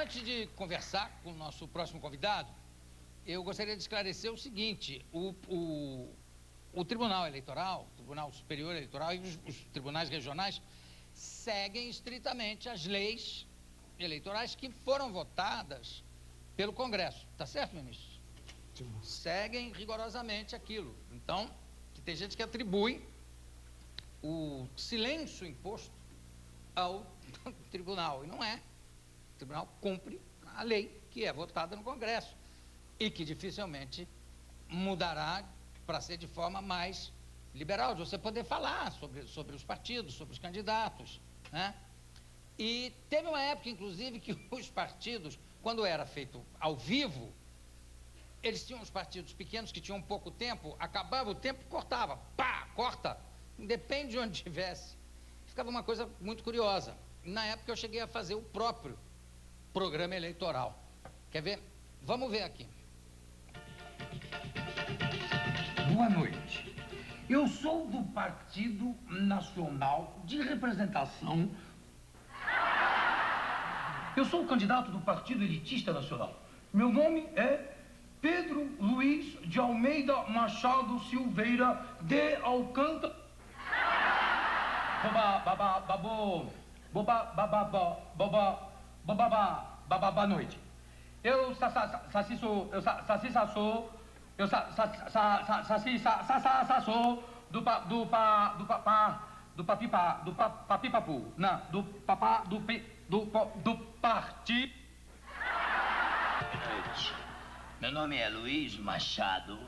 Antes de conversar com o nosso próximo convidado, eu gostaria de esclarecer o seguinte: o Tribunal Eleitoral, o Tribunal Superior Eleitoral e os tribunais regionais seguem estritamente as leis eleitorais que foram votadas pelo Congresso. Tá certo, ministro? Sim. Seguem rigorosamente aquilo. Então, tem gente que atribui o silêncio imposto ao tribunal, e não é. O tribunal cumpre a lei que é votada no Congresso e que dificilmente mudará para ser de forma mais liberal, de você poder falar sobre os partidos, sobre os candidatos, né? E teve uma época, inclusive, que os partidos, quando era feito ao vivo, eles tinham os partidos pequenos que tinham pouco tempo, acabava o tempo, cortava, pá, corta, independe de onde estivesse. Ficava uma coisa muito curiosa. Na época eu cheguei a fazer o próprio programa eleitoral. Quer ver? Vamos ver aqui. Boa noite. Eu sou do Partido Nacional de Representação. Eu sou o candidato do Partido Elitista Nacional. Meu nome é Pedro Luiz de Almeida Machado Silveira de Alcântara. Boa noite. Eu sou do papipapu, não, do partido. Meu nome é Luiz Machado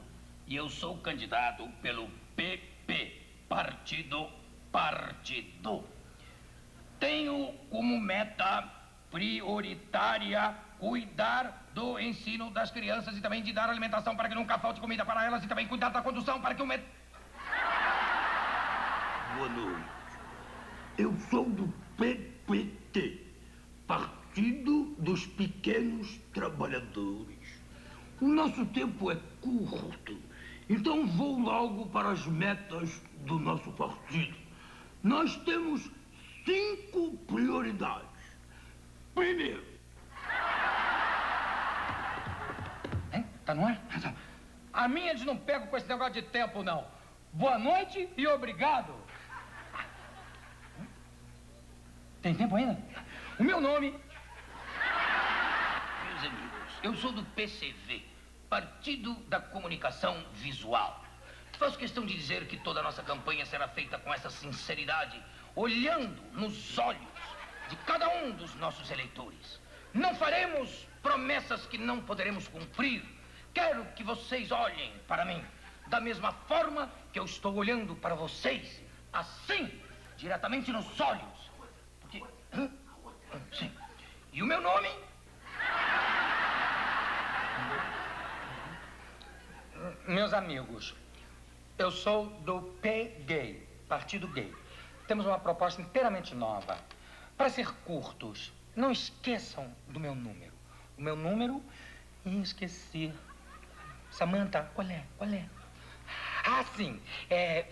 e eu sou candidato pelo PP, Partido. Tenho como meta prioritária cuidar do ensino das crianças e também de dar alimentação para que nunca falte comida para elas e também cuidar da condução para que o Boa noite. Eu sou do PPT, Partido dos Pequenos Trabalhadores. O nosso tempo é curto, então vou logo para as metas do nosso partido. Nós temos 5 prioridades. Primeiro. Hein? Tá no ar? A minha eles não pegam com esse negócio de tempo, não. Boa noite e obrigado. Tem tempo ainda? O meu nome... Meus amigos, eu sou do PCV, Partido da Comunicação Visual. Faço questão de dizer que toda a nossa campanha será feita com essa sinceridade, olhando nos olhos de cada um dos nossos eleitores. Não faremos promessas que não poderemos cumprir. Quero que vocês olhem para mim da mesma forma que eu estou olhando para vocês, assim, diretamente nos olhos. Porque... Sim. E o meu nome? Meus amigos, eu sou do P-Gay, Partido Gay. Temos uma proposta inteiramente nova. Para ser curtos, não esqueçam do meu número. O meu número... esqueci. Samantha, qual é? Ah, sim. É...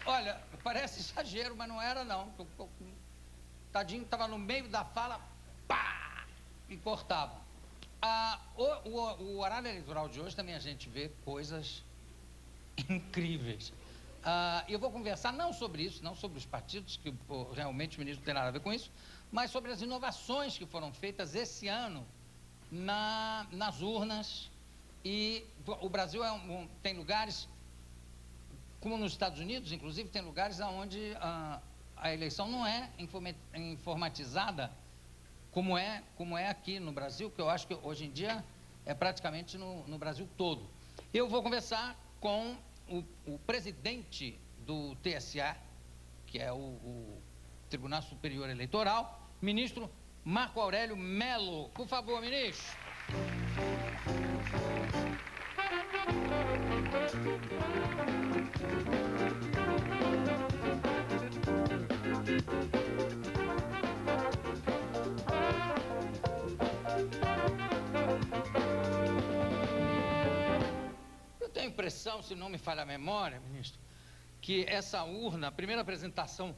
Olha, parece exagero, mas não era, não. Tadinho estava no meio da fala, pá, e cortava. O horário eleitoral de hoje também a gente vê coisas incríveis. Eu vou conversar não sobre isso, não sobre os partidos, que realmente o ministro não tem nada a ver com isso, mas sobre as inovações que foram feitas esse ano nas urnas. E o Brasil tem lugares, como nos Estados Unidos, inclusive, tem lugares onde a eleição não é informatizada como é aqui no Brasil, que eu acho que hoje em dia é praticamente no Brasil todo. Eu vou conversar com o presidente do TSE, que é o Tribunal Superior Eleitoral, ministro Marco Aurélio Mello. Por favor, ministro. impressão, se não me falha a memória, ministro, que essa urna, a primeira apresentação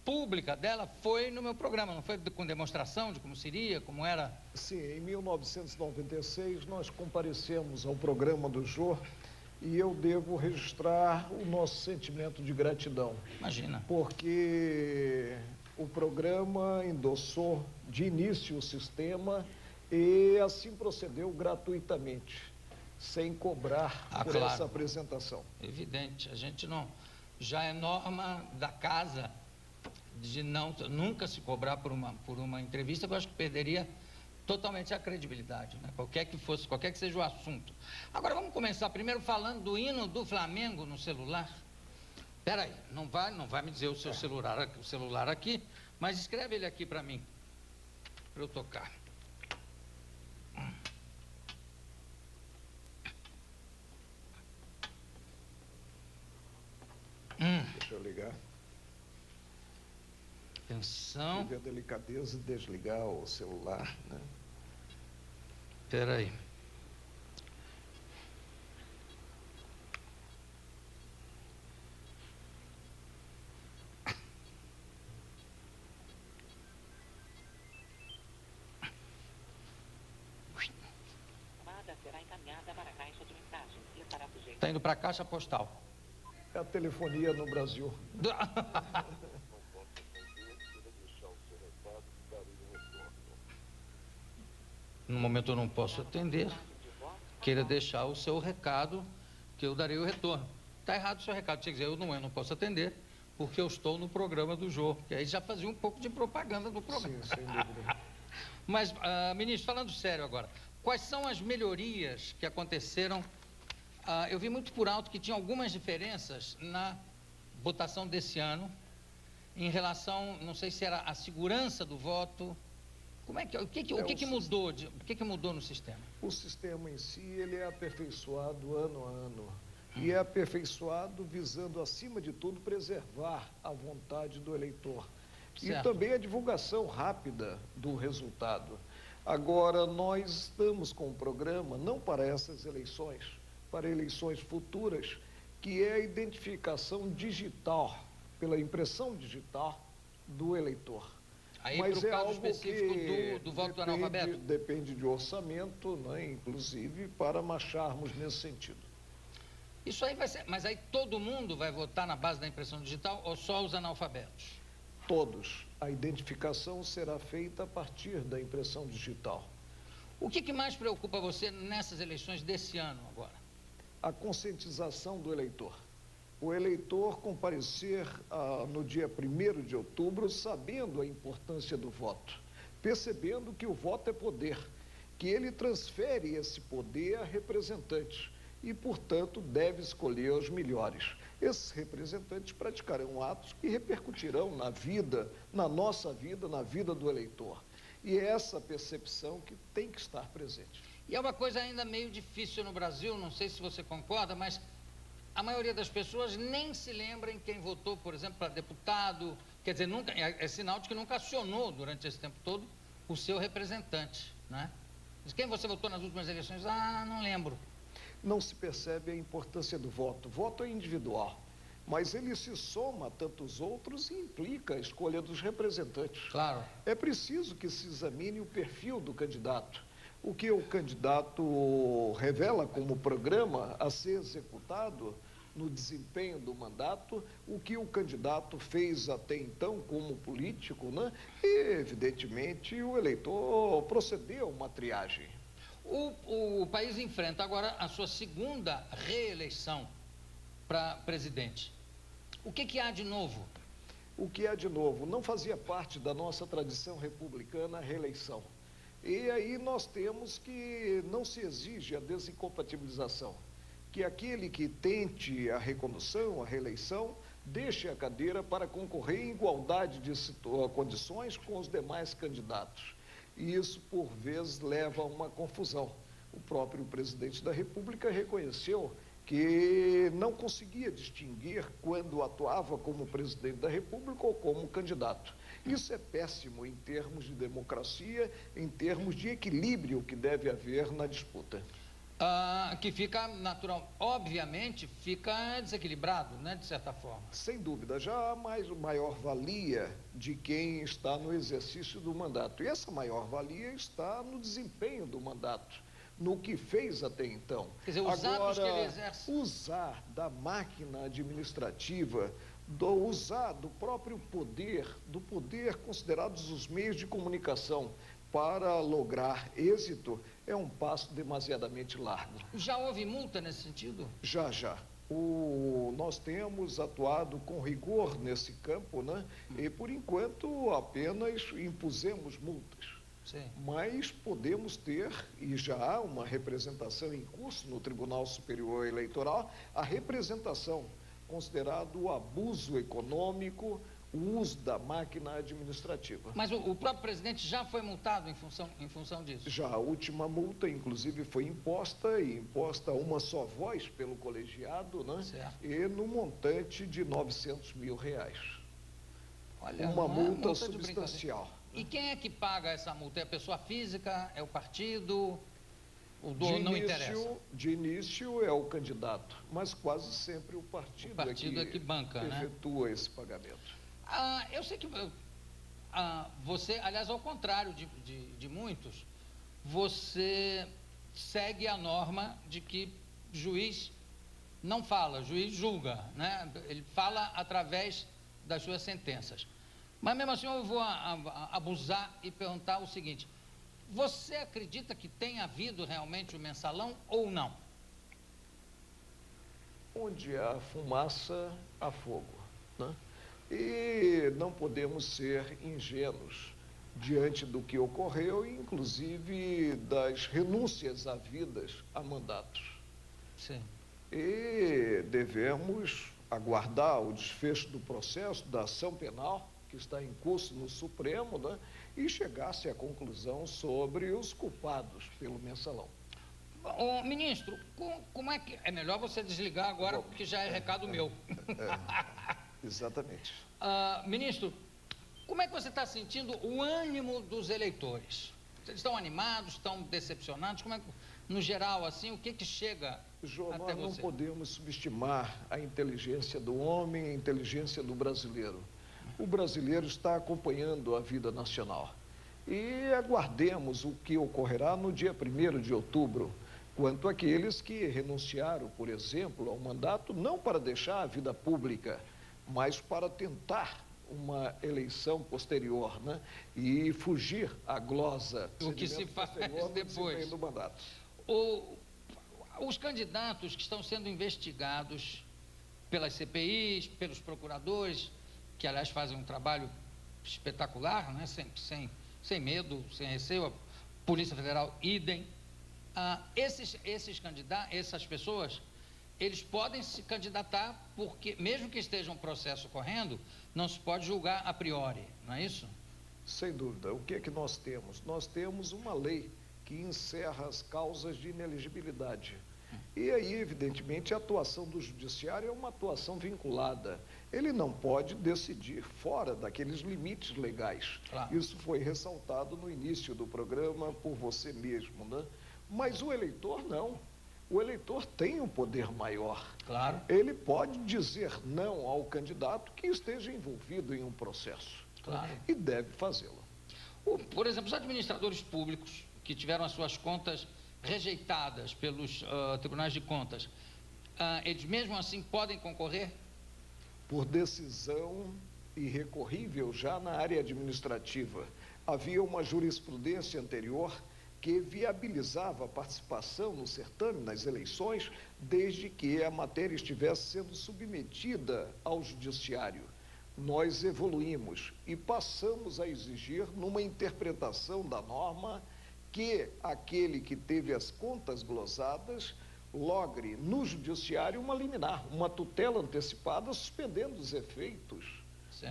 pública dela foi no meu programa, não foi com demonstração de como seria, como era? Sim, em 1996 nós comparecemos ao programa do Jô e eu devo registrar o nosso sentimento de gratidão. Imagina. Porque o programa endossou de início o sistema e assim procedeu gratuitamente, sem cobrar por claro. essa apresentação. Evidente, a gente não... Já é norma da casa de nunca se cobrar por uma entrevista, que eu acho que perderia totalmente a credibilidade, né? Qualquer que seja o assunto. Agora vamos começar primeiro falando do hino do Flamengo no celular. Espera aí, não vai me dizer o seu celular aqui, mas escreve ele aqui para mim, para eu tocar. Deixa eu ligar. Atenção. Tive a delicadeza de desligar o celular, né? Espera aí. Será encaminhada para a caixa de mensagens e estará sujeita. Está indo para a caixa postal. É a telefonia no Brasil. No momento eu não posso atender. Queira deixar o seu recado, que eu darei o retorno. Está errado o seu recado. Tinha que dizer, eu não posso atender, porque eu estou no programa do Jô. Que aí já fazia um pouco de propaganda do programa. Sim, sem dúvida. Mas, ministro, falando sério agora, quais são as melhorias que aconteceram? Eu vi muito por alto que tinha algumas diferenças na votação desse ano, em relação, não sei se era a segurança do voto. Como é que, o que mudou no sistema? O sistema em si, ele é aperfeiçoado ano a ano. E é aperfeiçoado visando, acima de tudo, preservar a vontade do eleitor. Certo. E também a divulgação rápida do resultado. Agora, nós estamos com um programa, não para essas eleições, para eleições futuras, que é a identificação digital, pela impressão digital do eleitor. Aí, para o caso específico do voto do analfabeto? Depende de orçamento, né, inclusive, para marcharmos nesse sentido. Isso aí vai ser... Mas aí todo mundo vai votar na base da impressão digital ou só os analfabetos? Todos. A identificação será feita a partir da impressão digital. O que mais preocupa você nessas eleições desse ano agora? A conscientização do eleitor. O eleitor comparecer no dia 1º de outubro sabendo a importância do voto, percebendo que o voto é poder, que ele transfere esse poder a representantes e, portanto, deve escolher os melhores. Esses representantes praticarão atos que repercutirão na vida, na nossa vida, na vida do eleitor. E é essa percepção que tem que estar presente. E é uma coisa ainda meio difícil no Brasil, não sei se você concorda, mas a maioria das pessoas nem se lembra em quem votou, por exemplo, para deputado, quer dizer, nunca, é sinal de que nunca acionou durante esse tempo todo o seu representante, né? Diz, quem você votou nas últimas eleições? Ah, não lembro. Não se percebe a importância do voto. O voto é individual, mas ele se soma a tantos outros e implica a escolha dos representantes. Claro. É preciso que se examine o perfil do candidato. O que o candidato revela como programa a ser executado no desempenho do mandato, o que o candidato fez até então como político, né? E, evidentemente, o eleitor procedeu a uma triagem. O país enfrenta agora a sua segunda reeleição para presidente. O que há de novo? O que há de novo? Não fazia parte da nossa tradição republicana a reeleição. E aí nós temos que não se exige a desincompatibilização, que aquele que tente a recondução, a reeleição, deixe a cadeira para concorrer em igualdade de condições com os demais candidatos. E isso, por vezes, leva a uma confusão. O próprio presidente da República reconheceu que não conseguia distinguir quando atuava como presidente da República ou como candidato. Isso é péssimo em termos de democracia, em termos de equilíbrio que deve haver na disputa. Que fica natural, obviamente, fica desequilibrado, né, de certa forma. Sem dúvida, já há maior valia de quem está no exercício do mandato. E essa maior valia está no desempenho do mandato, no que fez até então. Quer dizer, os atos que ele exerce. Usar da máquina administrativa, usar do próprio poder, do poder considerados os meios de comunicação para lograr êxito, é um passo demasiadamente largo. Já houve multa nesse sentido? Já. Nós temos atuado com rigor nesse campo, né? E, por enquanto, apenas impusemos multas. Sim. Mas podemos ter, e já há uma representação em curso no Tribunal Superior Eleitoral, a representação considerado o abuso econômico, o uso da máquina administrativa. Mas o próprio presidente já foi multado em função disso? Já a última multa, inclusive, foi imposta uma só voz pelo colegiado, né? Certo. E no montante de R$900 mil. Olha, uma multa de substancial. E quem é que paga essa multa? É a pessoa física? É o partido? O dono não interessa? De início é o candidato, mas quase sempre o partido é que banca, efetua esse pagamento. Eu sei que você, aliás, ao contrário de muitos, você segue a norma de que juiz não fala, juiz julga, né? Ele fala através das suas sentenças. Mas mesmo assim eu vou abusar e perguntar o seguinte: você acredita que tem havido realmente o mensalão ou não? Onde há fumaça, há fogo, né? E não podemos ser ingênuos diante do que ocorreu, inclusive das renúncias havidas a mandatos. Sim. E devemos aguardar o desfecho do processo, da ação penal, que está em curso no Supremo, né? E chegar-se à conclusão sobre os culpados pelo mensalão. Ministro, como é que... É melhor você desligar agora, porque já é recado meu. Exatamente. Ministro, como é que você está sentindo o ânimo dos eleitores? Eles estão animados, estão decepcionados? Como é que, no geral, assim, o que chega João, até nós não você? podemos subestimar a inteligência do homem, a inteligência do brasileiro. O brasileiro está acompanhando a vida nacional. E aguardemos o que ocorrerá no dia 1º de outubro, quanto àqueles que renunciaram, por exemplo, ao mandato, não para deixar a vida pública, mas para tentar uma eleição posterior, né? E fugir à glosa. O que se faz depois do mandato. Os candidatos que estão sendo investigados pelas CPIs, pelos procuradores, que aliás fazem um trabalho espetacular, né? Sem medo, sem receio, a Polícia Federal, idem. Esses candidatos, essas pessoas, eles podem se candidatar porque, mesmo que esteja um processo correndo, não se pode julgar a priori, não é isso? Sem dúvida. O que é que nós temos? Nós temos uma lei que encerra as causas de inelegibilidade. E aí, evidentemente, a atuação do judiciário é uma atuação vinculada. Ele não pode decidir fora daqueles limites legais. Claro. Isso foi ressaltado no início do programa por você mesmo, né? Mas o eleitor não. O eleitor tem um poder maior. Claro. Ele pode dizer não ao candidato que esteja envolvido em um processo. Claro. E deve fazê-lo. Por exemplo, os administradores públicos que tiveram as suas contas rejeitadas pelos tribunais de contas, eles mesmo assim podem concorrer? Por decisão irrecorrível já na área administrativa. Havia uma jurisprudência anterior que viabilizava a participação no certame, nas eleições, desde que a matéria estivesse sendo submetida ao judiciário. Nós evoluímos e passamos a exigir, numa interpretação da norma, que aquele que teve as contas glosadas logre no judiciário uma liminar, uma tutela antecipada, suspendendo os efeitos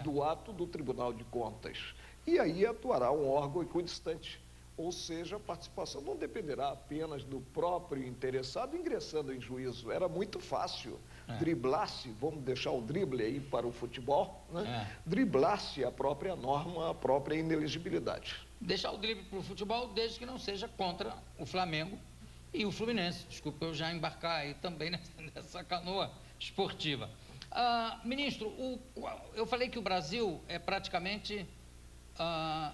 do ato do Tribunal de Contas. E aí atuará um órgão equidistante. Ou seja, a participação não dependerá apenas do próprio interessado ingressando em juízo. Era muito fácil driblar-se, vamos deixar o drible aí para o futebol, né? Driblar-se a própria norma, a própria inelegibilidade. Deixar o drible para o futebol, desde que não seja contra o Flamengo, e o Fluminense. Desculpa eu já embarcar aí também nessa canoa esportiva. Ministro, eu falei que o Brasil é praticamente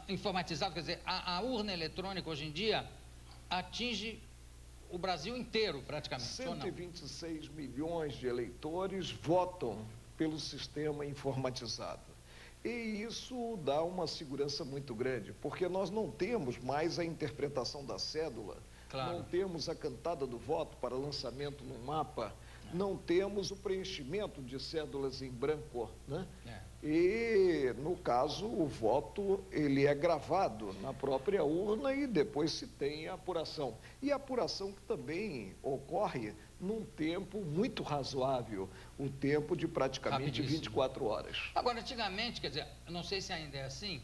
informatizado, quer dizer, a urna eletrônica hoje em dia atinge o Brasil inteiro praticamente. 126 milhões de eleitores votam pelo sistema informatizado. E isso dá uma segurança muito grande, porque nós não temos mais a interpretação da cédula, claro. Não temos a cantada do voto para lançamento no mapa, não temos o preenchimento de cédulas em branco, né? E, no caso, o voto, ele é gravado na própria urna e depois se tem a apuração. E a apuração que também ocorre num tempo muito razoável, o tempo de praticamente 24 horas. Agora, antigamente, quer dizer, eu não sei se ainda é assim,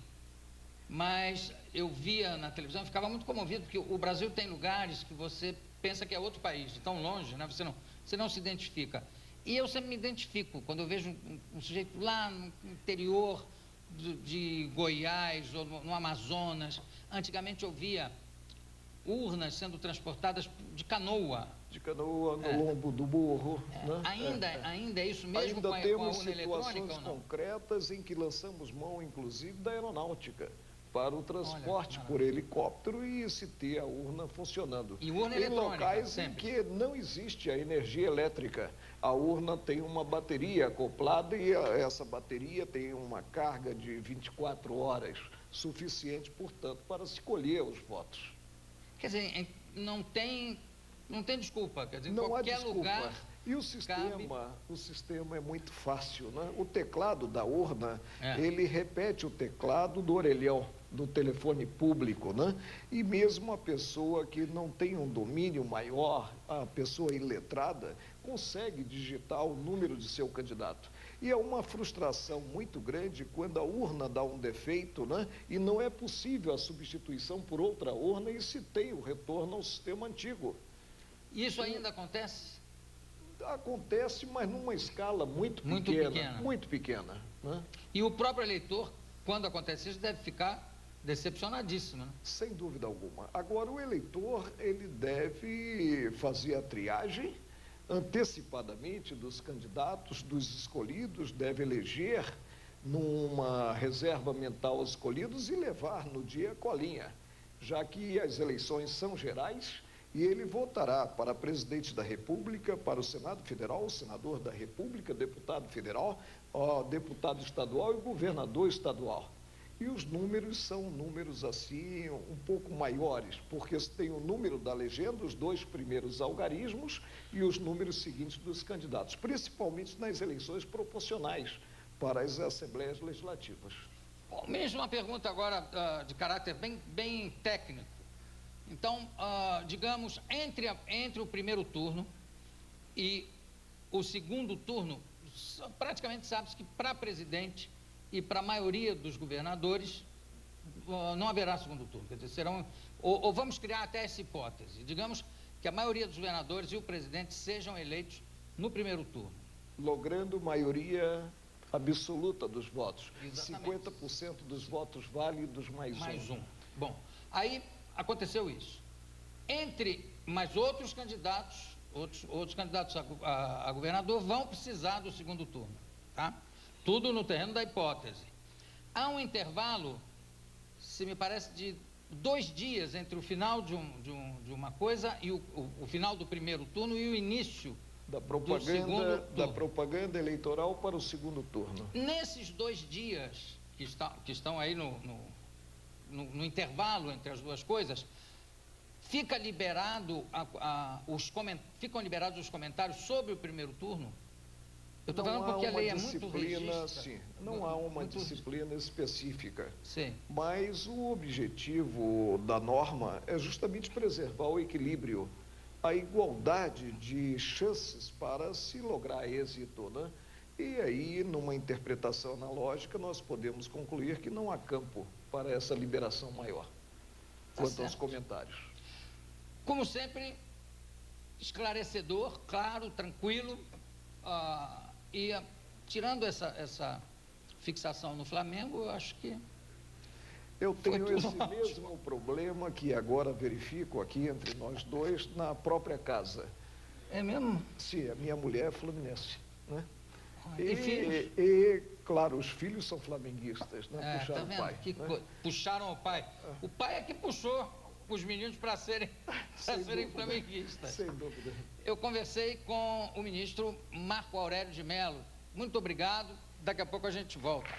mas eu via na televisão, ficava muito comovido, porque o Brasil tem lugares que você pensa que é outro país, de tão longe, né? Você não se identifica. E eu sempre me identifico, quando eu vejo um sujeito lá no interior de Goiás ou no Amazonas. Antigamente eu via urnas sendo transportadas de canoa. De canoa, no lombo do burro. Né? Ainda é isso mesmo ainda com a urna eletrônica ou não? Temos situações concretas em que lançamos mão, inclusive, da aeronáutica para o transporte por helicóptero e se ter a urna funcionando. E urna em eletrônica, locais sempre. em que não existe a energia elétrica. A urna tem uma bateria acoplada e essa bateria tem uma carga de 24 horas, suficiente, portanto, para se colher os votos. Quer dizer, não tem desculpa, quer dizer, em não qualquer lugar. E o sistema é muito fácil, né? O teclado da urna, ele repete o teclado do orelhão do telefone público, né? E mesmo a pessoa que não tem um domínio maior, a pessoa iletrada, consegue digitar o número de seu candidato. E é uma frustração muito grande quando a urna dá um defeito, né? E não é possível a substituição por outra urna e se tem o retorno ao sistema antigo. Isso ainda acontece? Acontece, mas numa escala muito pequena. Né? E o próprio eleitor, quando acontece isso, deve ficar decepcionadíssimo, né? Sem dúvida alguma. Agora, o eleitor, ele deve fazer a triagem antecipadamente dos candidatos, dos escolhidos, deve eleger numa reserva mental os escolhidos e levar no dia a colinha, já que as eleições são gerais. E ele votará para presidente da República, para o Senado Federal, senador da República, deputado federal, deputado estadual e governador estadual. E os números são números assim um pouco maiores, porque tem o número da legenda, os 2 primeiros algarismos e os números seguintes dos candidatos, principalmente nas eleições proporcionais para as assembleias legislativas. Bom, mesmo uma pergunta agora de caráter bem técnico. Então, digamos, entre o primeiro turno e o segundo turno, praticamente sabe-se que para presidente e para a maioria dos governadores não haverá segundo turno. Quer dizer, serão, ou vamos criar até essa hipótese, digamos que a maioria dos governadores e o presidente sejam eleitos no primeiro turno. Logrando maioria absoluta dos votos. Exatamente. 50% dos votos válidos mais um. Bom, aí aconteceu isso. Entre mais outros candidatos, outros candidatos a governador vão precisar do segundo turno, tá? Tudo no terreno da hipótese. Há um intervalo, se me parece, de 2 dias entre o final de uma coisa e o final do primeiro turno e o início do segundo turno. Da propaganda eleitoral para o segundo turno. Nesses 2 dias que estão aí no intervalo entre as duas coisas, fica liberado ficam liberados os comentários sobre o primeiro turno? Eu estou falando porque a lei é muito rígida. Sim, não há uma disciplina específica. Sim. Mas o objetivo da norma é justamente preservar o equilíbrio, a igualdade de chances para se lograr êxito, né? E aí, numa interpretação analógica, nós podemos concluir que não há campo para essa liberação maior, quanto aos comentários. Como sempre, esclarecedor, claro, tranquilo, tirando essa fixação no Flamengo, eu acho que Eu tenho Foi esse tudo mesmo problema que agora verifico aqui entre nós dois na própria casa. É mesmo? Sim, a minha mulher é fluminense, né? E filhos? Claro, os filhos são flamenguistas, né? Tá Puxaram o vendo? pai. Né? Puxaram o pai. O pai é que puxou os meninos para serem flamenguistas. Sem dúvida. Eu conversei com o ministro Marco Aurélio de Mello. Muito obrigado. Daqui a pouco a gente volta.